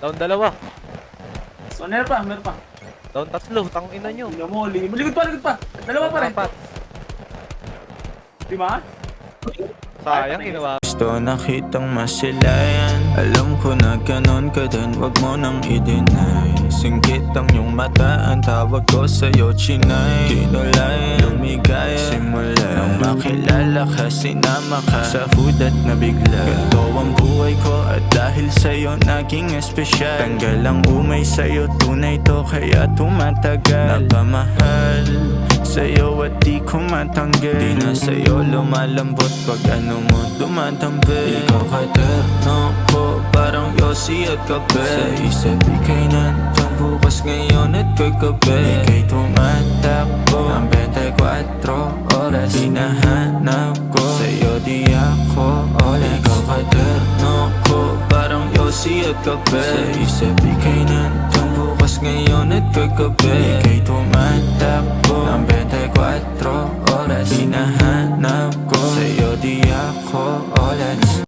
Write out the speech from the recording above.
Down dalawa. So, meron pa. Down tatlo. Tang ina nyo. Tingnan mo, likod pa. Dalawa pa rin. Apat. Lima? Sayang ginawa. Gusto nakitang masilayan. Alam ko na ganon ka din, wag mo nang i-deny. Singkit ang iyong mata, ang tawag ko sa'yo chinay. Kinulay, lumigay, simula nang makilala ka, sinama ka sa hudat na bigla. Ganito ang buhay ko at dahil sa'yo naging espesyal. Tanggal ang umay sa'yo, tunay to kaya tumatagal. Napamahal sa'yo at di ko matanggal. Di na sa'yo lumalambot pag ano mo dumadambi. Ikaw katerno ko, parang Yossi at kape. Sa isip ikay nandyan bukas ngayon at kagabi. Ikay tumatakbo ng 24 oras. Hinahanap ko sa'yo di ako oras. Ikaw katerno ko, parang Yossi at kape. Sa isip ikay nandyan bukas ngayon at kagabi. Ikay tumatakbo ng 24 oras. Hinahanap ko sa'yo di ako oras.